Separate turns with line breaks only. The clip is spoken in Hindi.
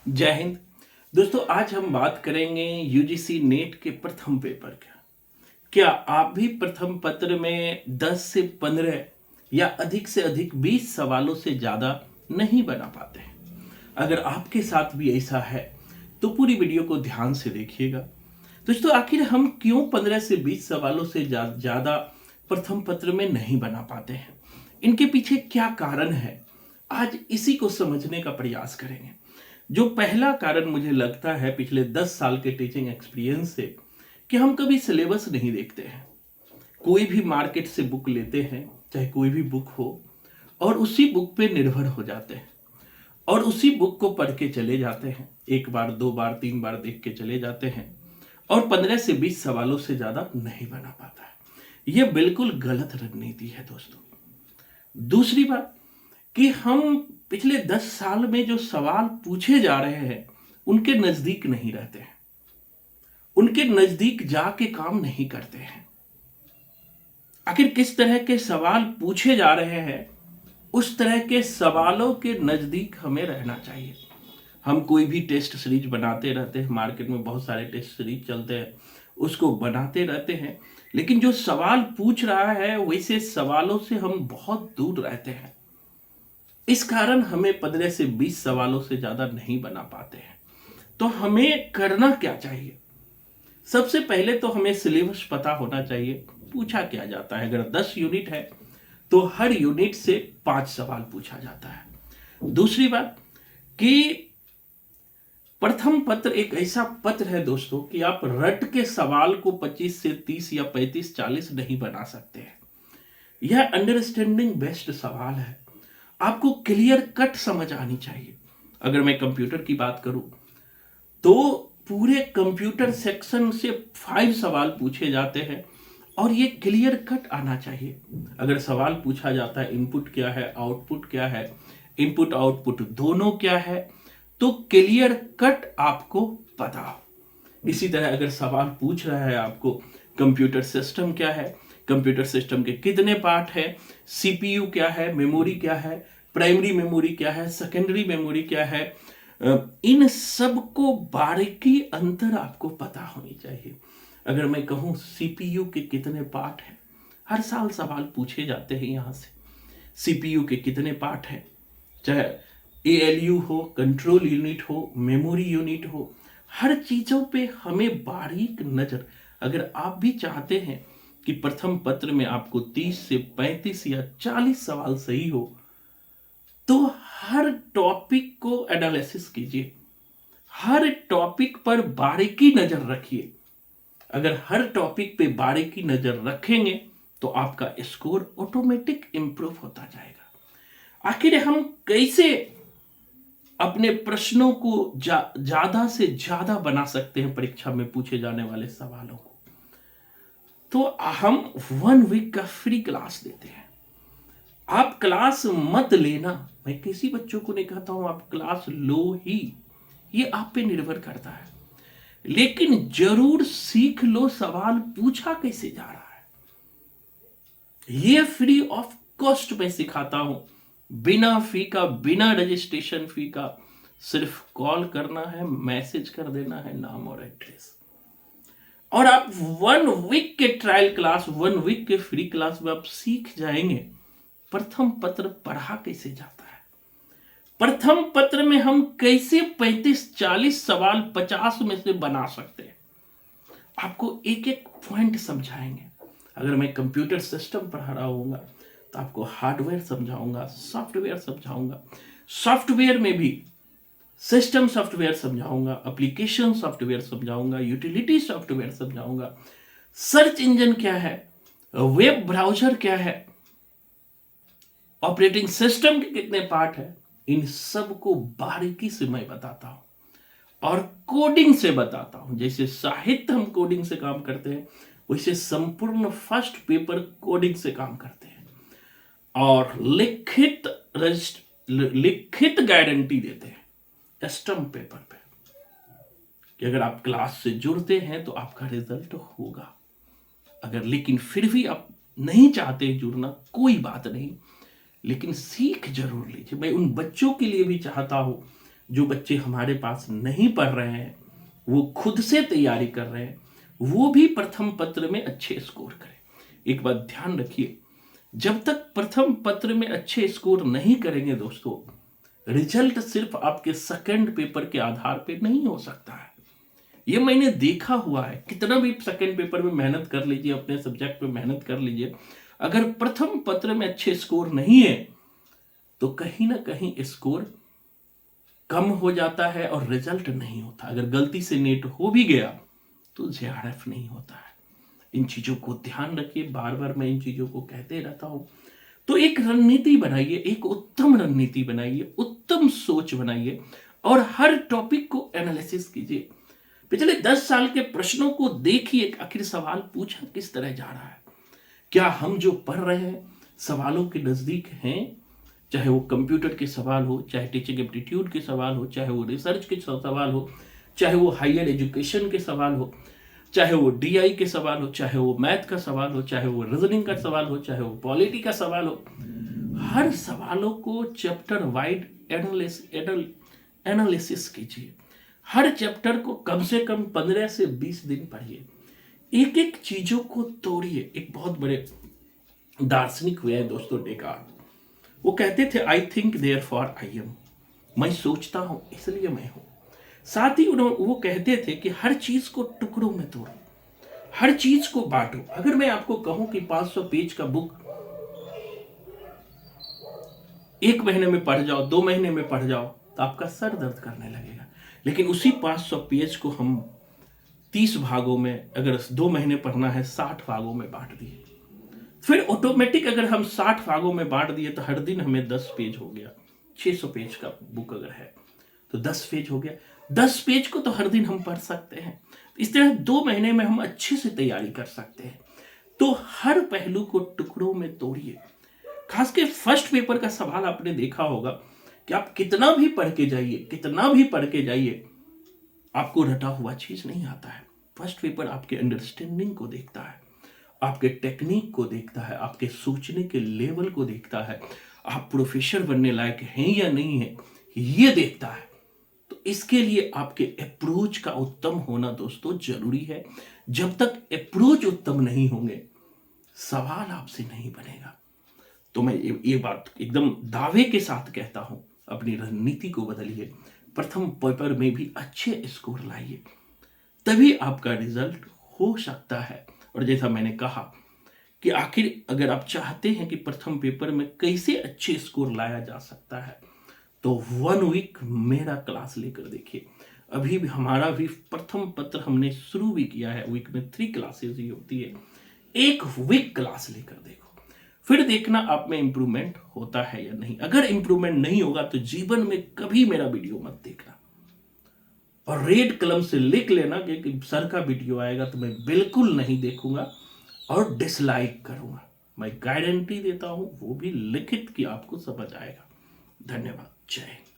जय हिंद। दोस्तों, आज हम बात करेंगे यूजीसी नेट के प्रथम पेपर का। क्या आप भी प्रथम पत्र में 10 से 15 या अधिक से अधिक 20 सवालों से ज़्यादा नहीं बना पाते हैं? अगर आपके साथ भी ऐसा है तो पूरी वीडियो को ध्यान से देखिएगा। दोस्तों, आखिर हम क्यों 15 से 20 सवालों से ज़्यादा प्रथम पत्र में नहीं बना पाते हैं? इनके पीछे क्या कारण है? आज इसी को समझने का प्रयास करेंगे। जो पहला कारण मुझे लगता है पिछले 10 साल के टीचिंग एक्सपीरियंस से, कि हम कभी सिलेबस नहीं देखते हैं। कोई भी मार्केट से बुक लेते हैं, चाहे कोई भी बुक हो, और उसी बुक पे निर्भर हो जाते हैं और उसी बुक को पढ़ के चले जाते हैं। एक बार, दो बार, तीन बार देख के चले जाते हैं और 15 से 20 सवालों से ज्यादा नहीं बना पाता है। यह बिल्कुल गलत रणनीति है दोस्तों। दूसरी बात कि हम पिछले 10 साल में जो सवाल पूछे जा रहे हैं उनके नजदीक नहीं रहते हैं, उनके नजदीक जाके काम नहीं करते हैं। आखिर किस तरह के सवाल पूछे जा रहे हैं, उस तरह के सवालों के नजदीक हमें रहना चाहिए। हम कोई भी टेस्ट सीरीज बनाते रहते हैं, मार्केट में बहुत सारे टेस्ट सीरीज चलते हैं, उसको बनाते रहते हैं, लेकिन जो सवाल पूछ रहा है वैसे सवालों से हम बहुत दूर रहते हैं। इस कारण हमें 15 से 20 सवालों से ज्यादा नहीं बना पाते हैं। तो हमें करना क्या चाहिए? सबसे पहले तो हमें सिलेबस पता होना चाहिए, पूछा क्या जाता है। अगर 10 यूनिट है तो हर यूनिट से 5 सवाल पूछा जाता है। दूसरी बात कि प्रथम पत्र एक ऐसा पत्र है दोस्तों कि आप रट के सवाल को 25 से 30 या 35 40 नहीं बना सकते हैं। यह अंडरस्टैंडिंग बेस्ड सवाल है, आपको क्लियर कट समझ आनी चाहिए। अगर मैं कंप्यूटर की बात करूं तो पूरे कंप्यूटर सेक्शन से 5 सवाल पूछे जाते हैं और ये क्लियर कट आना चाहिए। अगर सवाल पूछा जाता है इनपुट क्या है, आउटपुट क्या है, इनपुट आउटपुट दोनों क्या है, तो क्लियर कट आपको पता हो। इसी तरह अगर सवाल पूछ रहा है आपको कंप्यूटर सिस्टम क्या है, कंप्यूटर सिस्टम के कितने पार्ट है, सीपीयू क्या है, मेमोरी क्या है, प्राइमरी मेमोरी क्या है, सेकेंडरी मेमोरी क्या है, इन सब को बारीकी अंतर आपको पता होनी चाहिए। अगर मैं कहूं सीपीयू के कितने पार्ट हैं, हर साल सवाल पूछे जाते हैं यहां से। सीपीयू के कितने पार्ट हैं, चाहे एएलयू हो, कंट्रोल यूनिट हो, मेमोरी यूनिट हो, हर चीजों पे हमें बारीक नजर। अगर आप भी चाहते हैं कि प्रथम पत्र में आपको 30 से 35 या 40 सवाल सही हो, तो हर टॉपिक को एनालिसिस कीजिए, हर टॉपिक पर बारीकी नजर रखिए। अगर हर टॉपिक पे बारीकी नजर रखेंगे तो आपका स्कोर ऑटोमेटिक इंप्रूव होता जाएगा। आखिर हम कैसे अपने प्रश्नों को ज्यादा से ज्यादा बना सकते हैं परीक्षा में पूछे जाने वाले सवालों को? तो हम 1 वीक का फ्री क्लास देते हैं। आप क्लास मत लेना, मैं किसी बच्चों को नहीं कहता हूं आप क्लास लो ही, ये आप पे निर्भर करता है, लेकिन जरूर सीख लो सवाल पूछा कैसे जा रहा है। ये फ्री ऑफ कॉस्ट में सिखाता हूं, बिना फी का, बिना रजिस्ट्रेशन फी का। सिर्फ कॉल करना है, मैसेज कर देना है, नाम और एड्रेस, और आप 1 वीक के ट्रायल क्लास, 1 वीक के फ्री क्लास में आप सीख जाएंगे प्रथम पत्र पढ़ा कैसे जाता है। प्रथम पत्र में हम कैसे 35-40 सवाल 50 में से बना सकते हैं, आपको एक एक पॉइंट समझाएंगे। अगर मैं कंप्यूटर सिस्टम पढ़ा रहा हूँ तो आपको हार्डवेयर समझाऊंगा, सॉफ्टवेयर समझाऊंगा, सॉफ्टवेयर में भी सिस्टम सॉफ्टवेयर समझाऊंगा, एप्लीकेशन सॉफ्टवेयर समझाऊंगा, यूटिलिटी सॉफ्टवेयर समझाऊंगा, सर्च इंजन क्या है, वेब ब्राउजर क्या है, ऑपरेटिंग सिस्टम के कितने पार्ट है, इन सब को बारीकी से मैं बताता हूं और कोडिंग से बताता हूं। जैसे साहित्य हम कोडिंग से काम करते हैं, वैसे संपूर्ण फर्स्ट पेपर कोडिंग से काम करते हैं और लिखित गारंटी देते हैं स्टम्प पेपर पे कि अगर आप क्लास से जुड़ते हैं तो आपका रिजल्ट होगा। अगर लेकिन फिर भी आप नहीं चाहते जुड़ना, कोई बात नहीं, लेकिन सीख जरूर लीजिए। मैं उन बच्चों के लिए भी चाहता हूं जो बच्चे हमारे पास नहीं पढ़ रहे हैं, वो खुद से तैयारी कर रहे हैं, वो भी प्रथम पत्र में अच्छे स्कोर करें। एक बात ध्यान रखिए, जब तक प्रथम पत्र में अच्छे स्कोर नहीं करेंगे दोस्तों, रिजल्ट सिर्फ आपके सेकंड पेपर के आधार पे नहीं हो सकता है। ये मैंने देखा हुआ है, कितना भी सेकंड पेपर में मेहनत कर लीजिए, अपने सब्जेक्ट में मेहनत कर लीजिए, अगर प्रथम पत्र में अच्छे स्कोर नहीं है तो कहीं ना कहीं स्कोर कम हो जाता है और रिजल्ट नहीं होता। अगर गलती से नेट हो भी गया तो जेआरएफ नहीं होता है। इन चीजों को ध्यान रखिए, बार बार मैं इन चीजों को कहते रहता हूं। तो एक रणनीति बनाइए, एक उत्तम रणनीति बनाइए, उत्तम सोच बनाइए और हर टॉपिक को एनालिसिस कीजिए। पिछले 10 साल के प्रश्नों को देखिए, आखिर सवाल पूछा किस तरह जा रहा है, क्या हम जो पढ़ रहे हैं सवालों के नजदीक हैं, चाहे वो कंप्यूटर के सवाल हो, चाहे टीचिंग एप्टीट्यूड के सवाल हो, चाहे वो रिसर्च के सवाल हो, चाहे वो हायर एजुकेशन के सवाल हो, चाहे वो डीआई के सवाल हो, चाहे वो मैथ का सवाल हो, चाहे वो रीजनिंग का सवाल हो, चाहे वो पॉलिटी का सवाल हो, हर सवालों को चैप्टर वाइड एनालिसिस कीजिए। हर चैप्टर को कम से कम 15 से 20 दिन पढ़िए, एक एक चीजों को तोड़िए। एक बहुत बड़े दार्शनिक हुए हैं दोस्तों डेकार्ट, वो कहते थे I think therefore I am, मैं सोचता हूं इसलिए मैं हूं। साथ ही वो कहते थे कि हर चीज को टुकड़ों में तोड़ो, हर चीज को बांटो। अगर मैं आपको कहूं कि 500 पेज का बुक 1 महीने में पढ़ जाओ, 2 महीने में पढ़ जाओ, तो आपका सर दर्द करने लगेगा। लेकिन उसी 500 पेज को हम 30 भागों में, अगर 2 महीने पढ़ना है, 60 भागों में बांट दिए, फिर ऑटोमेटिक अगर हम 60 भागों में बांट दिए तो हर दिन हमें 10 पेज हो गया। 600 पेज का बुक अगर है तो 10 पेज हो गया। 10 पेज को तो हर दिन हम पढ़ सकते हैं। इस तरह 2 महीने में हम अच्छे से तैयारी कर सकते हैं। तो हर पहलू को टुकड़ों में तोड़िए। खास के फर्स्ट पेपर का सवाल आपने देखा होगा कि आप कितना भी पढ़ के जाइए, कितना भी पढ़ के जाइए, आपको रटा हुआ चीज नहीं आता है। फर्स्ट पेपर आपके अंडरस्टैंडिंग को देखता है, आपके टेक्निक को देखता है, आपके सोचने के लेवल को देखता है, आप प्रोफेसर बनने लायक हैं या नहीं है ये देखता है। तो इसके लिए आपके अप्रोच का उत्तम होना दोस्तों जरूरी है। जब तक अप्रोच उत्तम नहीं होंगे, सवाल आपसे नहीं बनेगा। तो मैं ये बात एकदम दावे के साथ कहता हूं, अपनी रणनीति को बदलिए, प्रथम पेपर में भी अच्छे स्कोर लाइए, तभी आपका रिजल्ट हो सकता है। और जैसा मैंने कहा कि आखिर अगर आप चाहते हैं कि प्रथम पेपर में कैसे अच्छे स्कोर लाया जा सकता है, तो 1 वीक मेरा क्लास लेकर देखिए। अभी भी हमारा भी प्रथम पत्र हमने शुरू भी किया है। वीक में 3 क्लासेस ही होती है। 1 वीक क्लास लेकर देखो, फिर देखना आप में इंप्रूवमेंट होता है या नहीं। अगर इंप्रूवमेंट नहीं होगा तो जीवन में कभी मेरा वीडियो मत देखना, और रेड कलम से लिख लेना कि सर का वीडियो आएगा तो मैं बिल्कुल नहीं देखूंगा और डिसलाइक करूंगा। मैं गारंटी देता हूं, वो भी लिखित कि आपको समझ आएगा। धन्यवाद। जय हिंद।